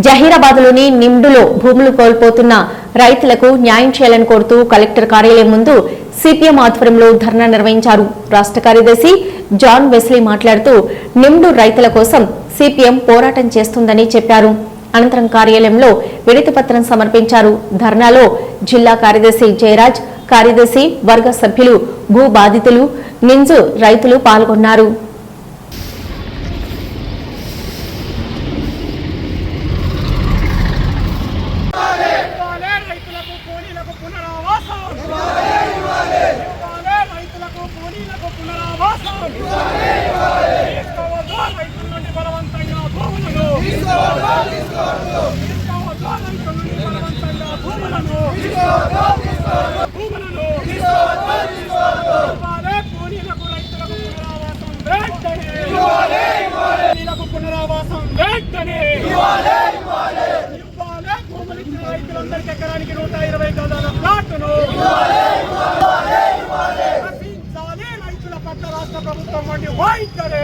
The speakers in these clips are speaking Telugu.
జహీరాబాద్లోని నిమ్డులో భూములు కోల్పోతున్న రైతులకు న్యాయం చేయాలని కోరుతూ కలెక్టర్ కార్యాలయం ముందు సిపిఎం ఆధ్వర్యంలో ధర్నా నిర్వహించారు. రాష్ట్ర కార్యదర్శి జాన్ వెస్లీ మాట్లాడుతూ నిమ్డు రైతుల కోసం సిపిఎం పోరాటం చేస్తుందని చెప్పారు. అనంతరం కార్యాలయంలో వినతి పత్రం సమర్పించారు. ధర్నాలో జిల్లా కార్యదర్శి జయరాజ్, కార్యదర్శి, వర్గ సభ్యులు, భూ బాధితులు, నింజు రైతులు పాల్గొన్నారు. ఎకరానికి 120 గజాల ప్లాట్ను రైతుల పట్ల రాష్ట్ర ప్రభుత్వం వంటి వైఖరి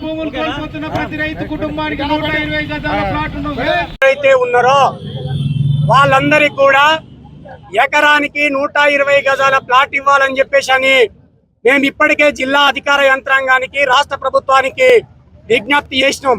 భూములు కోల్పోతున్న ప్రతి రైతు కుటుంబానికి 120 గజాల ప్లాట్లు అయితే ఉన్నారో వాళ్ళందరికీ కూడా ఎకరానికి 120 గజాల ప్లాట్ ఇవ్వాలని చెప్పేసి మేము ఇప్పటికే జిల్లా అధికార యంత్రాంగానికి, రాష్ట్ర ప్రభుత్వానికి విజ్ఞప్తి చేసినాం.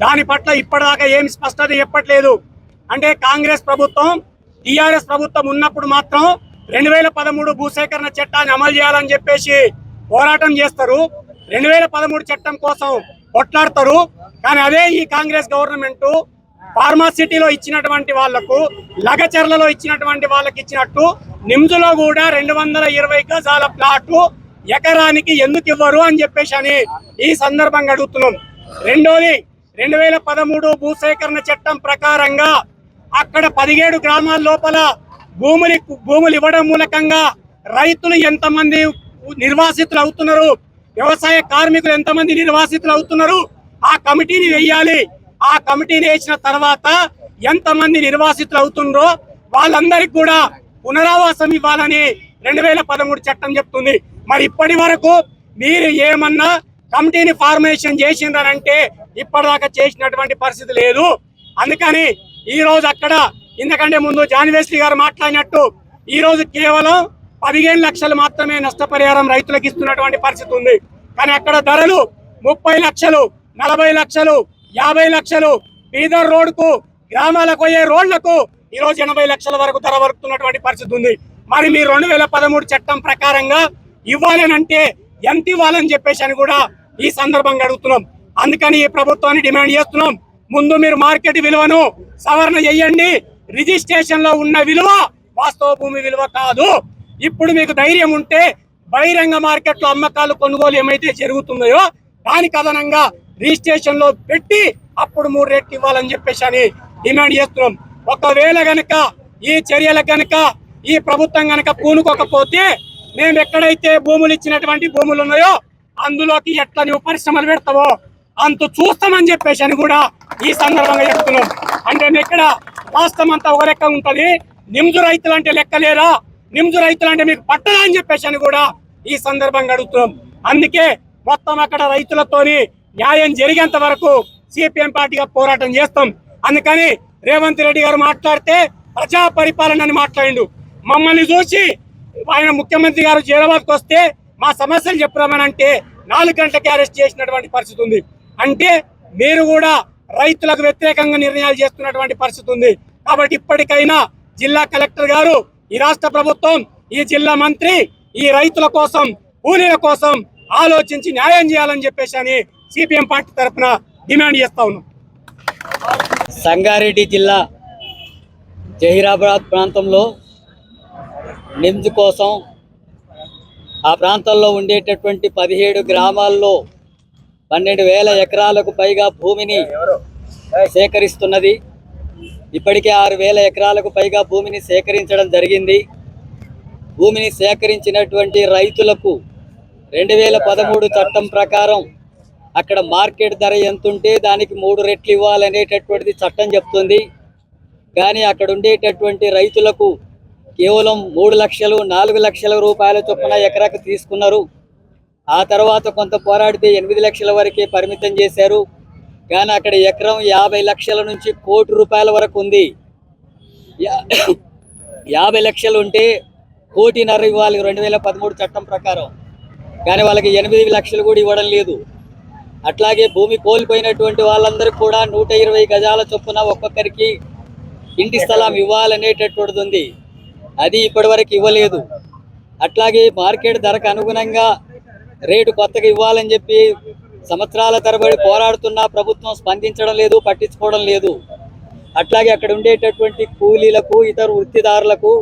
దాని పట్ల ఇప్పటిదాకా ఏమి స్పష్టత చెప్పట్లేదు. అంటే కాంగ్రెస్ ప్రభుత్వం, టీఆర్ఎస్ ప్రభుత్వం ఉన్నప్పుడు మాత్రం 2013 భూసేకరణ చట్టాన్ని అమలు చేయాలని చెప్పేసి పోరాటం చేస్తారు. 2013 చట్టం కోసం కొట్లాడతారు. కానీ అదే ఈ కాంగ్రెస్ గవర్నమెంట్ ఫార్మాసిటీలో ఇచ్చినటువంటి వాళ్లకు, లగచర్లలో ఇచ్చినటువంటి వాళ్ళకి ఇచ్చినట్టు నిమ్జులో కూడా 220 గజాల ప్లాటు ఎకరానికి ఎందుకు ఇవ్వరు అని చెప్పేసి ఈ సందర్భంగా అడుగుతున్నాం. రెండోది, 2013 భూసేకరణ చట్టం ప్రకారంగా అక్కడ 17 గ్రామాల లోపల భూములు ఇవ్వడం మూలకంగా రైతులు ఎంతమంది నిర్వాసితులు అవుతున్నారు, వ్యవసాయ కార్మికులు ఎంతమంది నిర్వాసితులు అవుతున్నారు, ఆ కమిటీని వేయాలి. ఆ కమిటీని వేసిన తర్వాత ఎంతమంది నిర్వాసితులు అవుతుండ్రో వాళ్ళందరికీ కూడా పునరావాసం ఇవ్వాలని 2013 చట్టం చెప్తుంది. మరి ఇప్పటి వరకు మీరు ఏమన్నా కమిటీని ఫార్మేషన్ చేసిండ్రంటే ఇప్పటిదాకా చేసినటువంటి పరిస్థితి లేదు. అందుకని ఈ రోజు అక్కడ ఇంతకంటే ముందు జాన్ వెస్లీ గారు మాట్లాడినట్టు ఈ రోజు కేవలం 15 లక్షలు మాత్రమే నష్టపరిహారం రైతులకు ఇస్తున్నటువంటి పరిస్థితి ఉంది. కానీ అక్కడ ధరలు 30 లక్షలు, 40 లక్షలు, 50 లక్షలు, బీదర్ రోడ్కు, గ్రామాలకు పోయే రోడ్లకు ఈ రోజు 80 లక్షల వరకు ధర వరుకుతున్నటువంటి పరిస్థితి ఉంది. మరి మీరు 2013 చట్టం ప్రకారంగా ఇవ్వాలనంటే ఎంత ఇవ్వాలని చెప్పేసి కూడా ఈ సందర్భంగా అడుగుతున్నాం. అందుకని ఈ ప్రభుత్వాన్ని డిమాండ్ చేస్తున్నాం. ముందు మీరు మార్కెట్ విలువను సవరణ చేయండి. రిజిస్ట్రేషన్ లో ఉన్న విలువ వాస్తవ భూమి విలువ కాదు. ఇప్పుడు మీకు ధైర్యం ఉంటే బహిరంగ మార్కెట్ లో అమ్మకాలు, కొనుగోలు ఏమైతే జరుగుతున్నాయో దానికి అదనంగా రిజిస్ట్రేషన్ లో పెట్టి అప్పుడు 3 రేట్లు ఇవ్వాలని చెప్పేసి డిమాండ్ చేస్తున్నాం. ఒకవేళ గనక ఈ చర్యలకు గనక ఈ ప్రభుత్వం గనక పూనుకోకపోతే మేము ఎక్కడైతే భూములు ఇచ్చినటువంటి భూములు ఉన్నాయో అందులోకి ఎట్లా నువ్వు పరిశ్రమలు పెడతావో అంత చూస్తామని చెప్పేసి కూడా ఈ సందర్భంగా చెప్తున్నాం. అంటే ఇక్కడ రాష్ట్రం అంతా ఒక లెక్క ఉంటది, నిమ్జు రైతులు అంటే లెక్క లేదా, నిమ్జు రైతులు అంటే మీకు పట్టదా అని చెప్పేసి కూడా ఈ సందర్భంగా అడుగుతున్నాం. అందుకే మొత్తం అక్కడ రైతులతోని న్యాయం జరిగేంత వరకు సిపిఎం పార్టీగా పోరాటం చేస్తాం. అందుకని రేవంత్ రెడ్డి గారు మాట్లాడితే ప్రజా పరిపాలన అని మాట్లాడిండు. మమ్మల్ని చూసి ఆయన ముఖ్యమంత్రి గారు హైదరాబాద్కి వస్తే మా సమస్యలు చెప్పుదామని అంటే 4 గంటలకి అరెస్ట్ చేసినటువంటి పరిస్థితి ఉంది. అంటే మీరు కూడా రైతులకు వ్యతిరేకంగా నిర్ణయాలు చేస్తున్నటువంటి పరిస్థితి ఉంది. కాబట్టి ఇప్పటికైనా జిల్లా కలెక్టర్ గారు, ఈ రాష్ట్ర ప్రభుత్వం, ఈ జిల్లా మంత్రి ఈ రైతుల కోసం, కూలీల కోసం ఆలోచించి న్యాయం చేయాలని చెప్పేసి అని సిపిఎం పార్టీ తరఫున డిమాండ్ చేస్తా ఉన్నాం. సంగారెడ్డి జిల్లా జహీరాబాద్ ప్రాంతంలో నిమ్స్ కోసం ఆ ప్రాంతంలో ఉండేటటువంటి 17 గ్రామాల్లో 12,000 ఎకరాలకు పైగా భూమిని సేకరిస్తున్నది. ఇప్పటికే 6,000 ఎకరాలకు పైగా భూమిని సేకరించడం జరిగింది. భూమిని సేకరించినటువంటి రైతులకు 2013 చట్టం ప్రకారం అక్కడ మార్కెట్ ధర ఎంతుంటే దానికి 3 రెట్లు ఇవ్వాలనేటటువంటిది చట్టం చెప్తుంది. కానీ అక్కడ ఉండేటటువంటి రైతులకు కేవలం 3 లక్షలు 4 లక్షల రూపాయల చొప్పున ఎకరాకు తీసుకున్నారు. ఆ తర్వాత కొంత పోరాడితే 8 లక్షల వరకే పరిమితం చేశారు. కానీ అక్కడ ఎకరం 50 లక్షల నుంచి 1 కోటి రూపాయల వరకు ఉంది. 50 లక్షలు ఉంటే 1.5 కోటి ఇవ్వాలి 2013 చట్టం ప్రకారం. కానీ వాళ్ళకి 8 లక్షలు కూడా ఇవ్వడం లేదు. అట్లాగే భూమి కోల్పోయినటువంటి వాళ్ళందరికీ కూడా 120 గజాల చొప్పున ఒక్కొక్కరికి ఇంటి స్థలం ఇవ్వాలనేటటువంటిది ఉంది. అది ఇప్పటివరకు ఇవ్వలేదు. అట్లాగే మార్కెట్ ధరకు అనుగుణంగా రేటు కొత్తగా ఇవ్వాలని చెప్పి సంవత్సరాల తరబడి పోరాడుతున్నా ప్రభుత్వం స్పందించడం లేదు, పట్టించుకోవడం లేదు. అట్లాగే అక్కడ ఉండేటటువంటి కూలీలకు, ఇతర వృత్తిదారులకు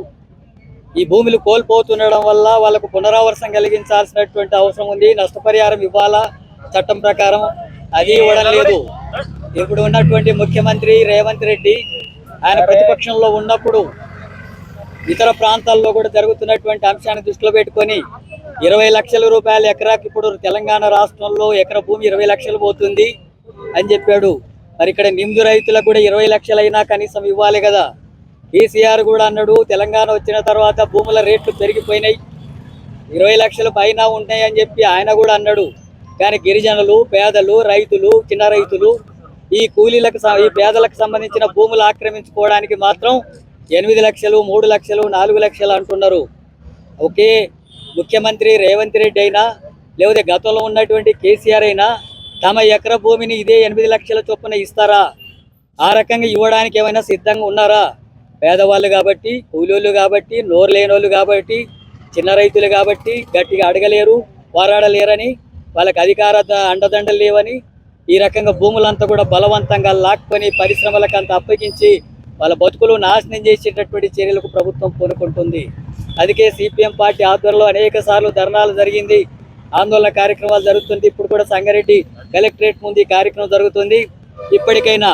ఈ భూములు కోల్పోతుండడం వల్ల వాళ్ళకు పునరావాసం కలిగించాల్సినటువంటి అవసరం ఉంది. నష్టపరిహారం ఇవ్వాలా చట్టం ప్రకారం, అది ఇవ్వడం లేదు. ఇప్పుడు ఉన్నటువంటి ముఖ్యమంత్రి రేవంత్ రెడ్డి ఆయన ప్రతిపక్షంలో ఉన్నప్పుడు ఇతర ప్రాంతాల్లో కూడా జరుగుతున్నటువంటి అంశాన్ని దృష్టిలో పెట్టుకొని 20 లక్షల రూపాయల ఎకరాకి ఇప్పుడు తెలంగాణ రాష్ట్రంలో ఎకర భూమి 20 లక్షలు పోతుంది అని చెప్పాడు. మరి ఇక్కడ నిమ్స్ రైతులకు కూడా 20 లక్షలైనా కనీసం ఇవ్వాలి కదా. కేసీఆర్ కూడా అన్నాడు తెలంగాణ వచ్చిన తర్వాత భూముల రేట్లు పెరిగిపోయినాయి, 20 లక్షల పైన ఉంటాయి అని చెప్పి ఆయన కూడా అన్నాడు. కానీ గిరిజనులు, పేదలు, రైతులు, చిన్న రైతులు, ఈ కూలీలకు, ఈ పేదలకు సంబంధించిన భూములు ఆక్రమించుకోవడానికి మాత్రం 8 లక్షలు, 3 లక్షలు, 4 లక్షలు అంటున్నారు. ఒకే ముఖ్యమంత్రి రేవంత్ రెడ్డి అయినా లేకపోతే గతంలో ఉన్నటువంటి కేసీఆర్ అయినా తమ ఎకర భూమిని ఇదే 8 లక్షల చొప్పున ఇస్తారా? ఆ రకంగా ఇవ్వడానికి ఏమైనా సిద్ధంగా ఉన్నారా? పేదవాళ్ళు కాబట్టి, కూలీలు కాబట్టి, నోరు లేనోళ్ళు కాబట్టి, చిన్న రైతులు కాబట్టి గట్టిగా అడగలేరు, పోరాడలేరని, వాళ్ళకి అధికార అండదండలు లేవని ఈ రకంగా భూములంతా కూడా బలవంతంగా లాక్కొని పరిశ్రమలకు అంత అప్పగించి వాళ్ళ బతుకులు నాశనం చేసేటటువంటి చర్యలకు ప్రభుత్వం పూనుకుంటుంది. అందుకే సిపిఎం పార్టీ ఆధ్వర్యంలో అనేక సార్లు ధర్నాలు జరిగింది, ఆందోళన కార్యక్రమాలు జరుగుతుంది. ఇప్పుడు కూడా సంగారెడ్డి కలెక్టరేట్ ముందు ఈ కార్యక్రమం జరుగుతుంది. ఇప్పటికైనా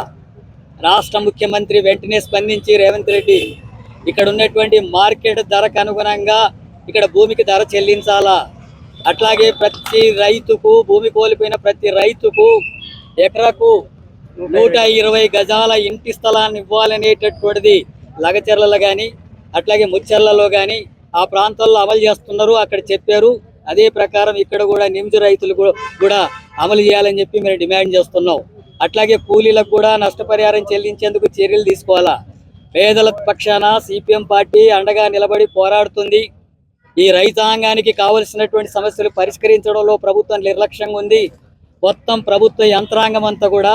రాష్ట్ర ముఖ్యమంత్రి వెంటనే స్పందించి రేవంత్ రెడ్డి ఇక్కడ ఉన్నటువంటి మార్కెట్ ధరకు అనుగుణంగా ఇక్కడ భూమికి ధర చెల్లించాలా. అట్లాగే ప్రతి రైతుకు, భూమి కోల్పోయిన ప్రతి రైతుకు ఎకరాకు 120 గజాల ఇంటి స్థలాన్ని ఇవ్వాలనేటటువంటిది లగచెర్లలో కానీ అట్లాగే ముచ్చెర్లలో కానీ ఆ ప్రాంతాల్లో అమలు చేస్తున్నారు, అక్కడ చెప్పారు. అదే ప్రకారం ఇక్కడ కూడా నిమ్స్ రైతులు కూడా అమలు చేయాలని చెప్పి మేము డిమాండ్ చేస్తున్నాం. అట్లాగే కూలీలకు కూడా నష్టపరిహారం చెల్లించేందుకు చర్యలు తీసుకోవాలా. పేదల పక్షాన సిపిఎం పార్టీ అండగా నిలబడి పోరాడుతుంది. ఈ రైతాంగానికి కావలసినటువంటి సమస్యలు పరిష్కరించడంలో ప్రభుత్వం నిర్లక్ష్యంగా ఉంది. మొత్తం ప్రభుత్వ యంత్రాంగం అంతా కూడా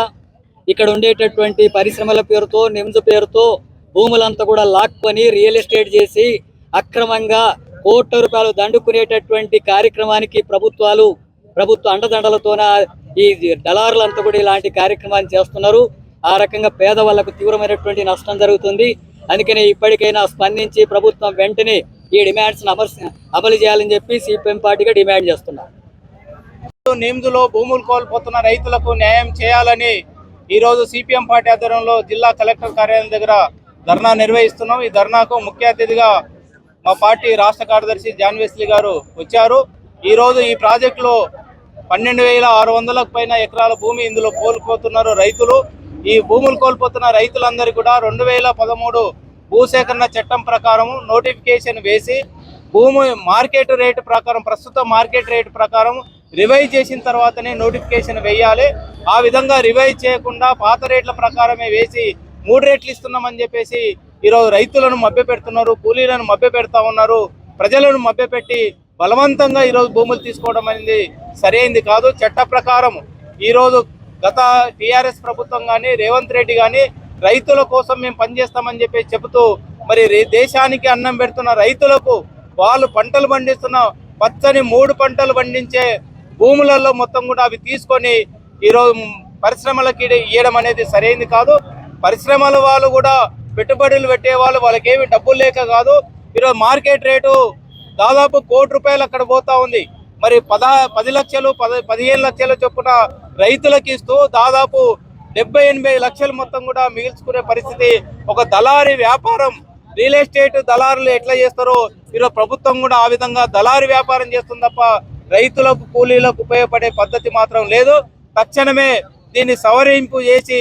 ఇక్కడ ఉండేటటువంటి పరిశ్రమల పేరుతో, నిమ్స్ పేరుతో భూములంతా కూడా లాక్కొని రియల్ ఎస్టేట్ చేసి అక్రమంగా కోట్ల రూపాయలు దండుకునేటటువంటి కార్యక్రమానికి ప్రభుత్వ అండదండలతోన ఈ దళారులంతా కూడా ఇలాంటి కార్యక్రమాన్ని చేస్తున్నారు. ఆ రకంగా పేదవాళ్లకు తీవ్రమైనటువంటి నష్టం జరుగుతుంది. అందుకనే ఇప్పటికైనా స్పందించి ప్రభుత్వం వెంటనే ఈ డిమాండ్స్ అమలు చేయాలని చెప్పి సిపిఎం పార్టీగా డిమాండ్ చేస్తున్నారు. నిమ్స్లో భూములు కోల్పోతున్న రైతులకు న్యాయం చేయాలని ఈరోజు సిపిఎం పార్టీ ఆధ్వర్యంలో జిల్లా కలెక్టర్ కార్యాలయం దగ్గర ధర్నా నిర్వహిస్తున్నాం. ఈ ధర్నాకు ముఖ్య అతిథిగా మా పార్టీ రాష్ట్ర కార్యదర్శి జాన్ వెస్లీ గారు వచ్చారు. ఈరోజు ఈ ప్రాజెక్టులో 12,600లకు పైన ఎకరాల భూమి ఇందులో కోల్పోతున్నారు రైతులు. ఈ భూములు కోల్పోతున్న రైతులందరికీ కూడా 2013 భూసేకరణ చట్టం ప్రకారం నోటిఫికేషన్ వేసి భూమి మార్కెట్ రేటు ప్రకారం, ప్రస్తుత మార్కెట్ రేటు ప్రకారం రివైజ్ చేసిన తర్వాతనే నోటిఫికేషన్ వేయాలి. ఆ విధంగా రివైజ్ చేయకుండా పాత రేట్ల ప్రకారమే వేసి 3 రేట్లు ఇస్తున్నామని చెప్పేసి ఈరోజు రైతులను మభ్యపెడుతున్నారు, కూలీలను మభ్యపెడతా ఉన్నారు, ప్రజలను మభ్యపెట్టి బలవంతంగా ఈరోజు భూములు తీసుకోవడం అనేది సరైంది కాదు. చట్ట ప్రకారం ఈరోజు గత టీఆర్ఎస్ ప్రభుత్వం కానీ రేవంత్ రెడ్డి కానీ రైతుల కోసం మేము పనిచేస్తామని చెప్పి చెబుతూ మరి దేశానికి అన్నం పెడుతున్న రైతులకు వాళ్ళు పంటలు పండిస్తున్న పచ్చని 3 పంటలు పండించే భూములలో మొత్తం కూడా అవి తీసుకొని ఈరోజు పరిశ్రమలకి ఇవ్వడం అనేది సరైనది కాదు. పరిశ్రమల వాళ్ళు కూడా పెట్టుబడులు పెట్టే వాళ్ళు వాళ్ళకేమి డబ్బులు లేక కాదు. ఈరోజు మార్కెట్ రేటు దాదాపు ₹1,00,00,000 అక్కడ పోతా ఉంది. మరి 10 లక్షలు 15 లక్షల చొప్పున రైతులకు ఇస్తూ దాదాపు 70-80 లక్షలు మొత్తం కూడా మిగిల్చుకునే పరిస్థితి. ఒక దళారీ వ్యాపారం, రియల్ ఎస్టేట్ దళారులు ఎట్లా చేస్తారో ఈరోజు ప్రభుత్వం కూడా ఆ విధంగా దళారీ వ్యాపారం చేస్తుంది తప్ప రైతులకు కూలీలకు ఉపయోగపడే పద్ధతి మాత్రం లేదు. తక్షణమే దీన్ని సవరింపు చేసి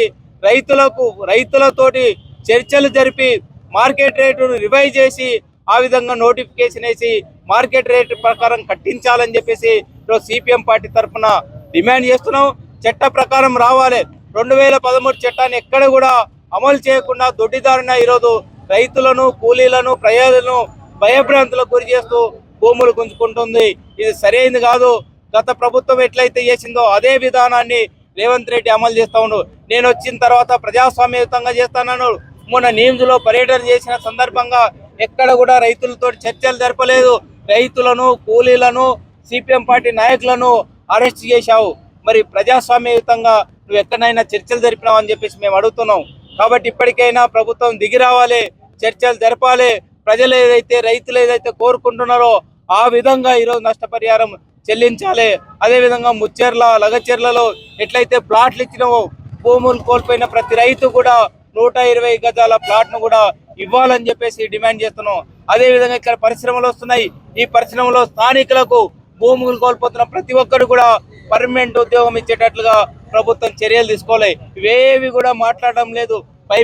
రైతులతోటి చర్చలు జరిపి మార్కెట్ రేటును రివైజ్ చేసి ఆ విధంగా నోటిఫికేషన్ వేసి మార్కెట్ రేటు ప్రకారం కట్టించాలని చెప్పేసి ఈరోజు సిపిఎం పార్టీ తరఫున డిమాండ్ చేస్తున్నాం. చట్ట ప్రకారం రావాలి. 2013 చట్టాన్ని ఎక్కడ కూడా అమలు చేయకుండా దొడ్డిదారిన ఈరోజు రైతులను, కూలీలను, ప్రజలను భయభ్రాంతులకు గురి చేస్తూ భూములు గుంజుకుంటుంది. ఇది సరైనది కాదు. గత ప్రభుత్వం ఎట్లయితే చేసిందో అదే విధానాన్ని రేవంత్ రెడ్డి అమలు చేస్తా ఉండు. నేను వచ్చిన తర్వాత ప్రజాస్వామ్యయుతంగా చేస్తానన్నాడు. మొన్న నీమ్స్లో పర్యటన చేసిన సందర్భంగా ఎక్కడ కూడా రైతులతో చర్చలు జరపలేదు. రైతులను, కూలీలను, సిపిఎం పార్టీ నాయకులను అరెస్ట్ చేశావు. మరి ప్రజాస్వామ్యయుతంగా నువ్వు ఎక్కడైనా చర్చలు జరిపినావు అని చెప్పేసి మేము అడుగుతున్నాం. కాబట్టి ఇప్పటికైనా ప్రభుత్వం దిగి రావాలి, చర్చలు జరపాలి. ప్రజలు ఏదైతే, రైతులు ఏదైతే కోరుకుంటున్నారో ఆ విధంగా ఈరోజు నష్టపరిహారం చెల్లించాలి. అదేవిధంగా ముచ్చెర్ల, లగచెర్లలో ఎట్లయితే ప్లాట్లు ఇచ్చినావో భూములు కోల్పోయిన ప్రతి రైతు కూడా 120 గజాల ప్లాట్ను కూడా ఇవ్వాలని చెప్పేసి డిమాండ్ చేస్తున్నాం. అదేవిధంగా ఇక్కడ పరిశ్రమలు వస్తున్నాయి. ఈ పరిశ్రమలో స్థానికులకు భూములు కోల్పోతున్న ప్రతి ఒక్కరు కూడా పర్మనెంట్ ఉద్యోగం ఇచ్చేటట్లుగా ప్రభుత్వం చర్యలు తీసుకోవాలి. ఇవేవి కూడా మాట్లాడడం లేదు,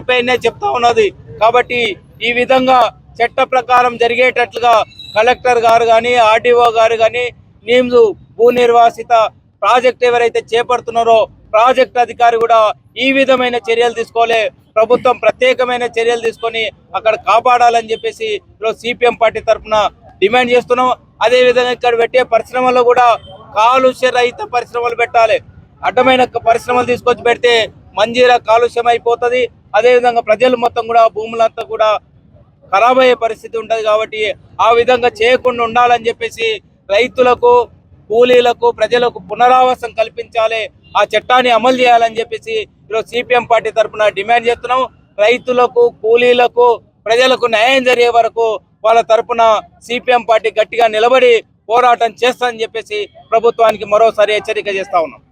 పైనే చెప్తా ఉన్నది. కాబట్టి ఈ విధంగా చట్ట ప్రకారం జరిగేటట్లుగా కలెక్టర్ గారు కానీ, ఆర్డీఓ గారు కానీ, నీమ్స్ భూ నిర్వాసిత ప్రాజెక్ట్ ఎవరైతే చేపడుతున్నారో ప్రాజెక్ట్ అధికారి కూడా ఈ విధమైన చర్యలు తీసుకోవాలి. ప్రభుత్వం ప్రత్యేకమైన చర్యలు తీసుకొని అక్కడ కాపాడాలని చెప్పేసి ఈరోజు సిపిఎం పార్టీ తరఫున డిమాండ్ చేస్తున్నాం. అదేవిధంగా ఇక్కడ పెట్టే పరిశ్రమల్లో కూడా కాలుష్య రహిత పరిశ్రమలు పెట్టాలి. అడ్డమైన పరిశ్రమలు తీసుకొచ్చి పెడితే మంజీరా కాలుష్యం అయిపోతుంది. అదేవిధంగా ప్రజలు మొత్తం కూడా భూములంతా కూడా ఖరాబ్ అయ్యే పరిస్థితి ఉంటుంది. కాబట్టి ఆ విధంగా చేయకుండా ఉండాలని చెప్పేసి రైతులకు, కూలీలకు, ప్రజలకు పునరావాసం కల్పించాలి. ఆ చట్టాన్ని అమలు చేయాలని చెప్పేసి ఈరోజు సిపిఎం పార్టీ తరఫున డిమాండ్ చేస్తున్నాం. రైతులకు, కూలీలకు, ప్రజలకు న్యాయం జరిగే వరకు వాళ్ళ తరఫున సిపిఎం పార్టీ గట్టిగా నిలబడి పోరాటం చేస్తానని చెప్పేసి ప్రభుత్వానికి మరోసారి హెచ్చరిక చేస్తా ఉన్నాం.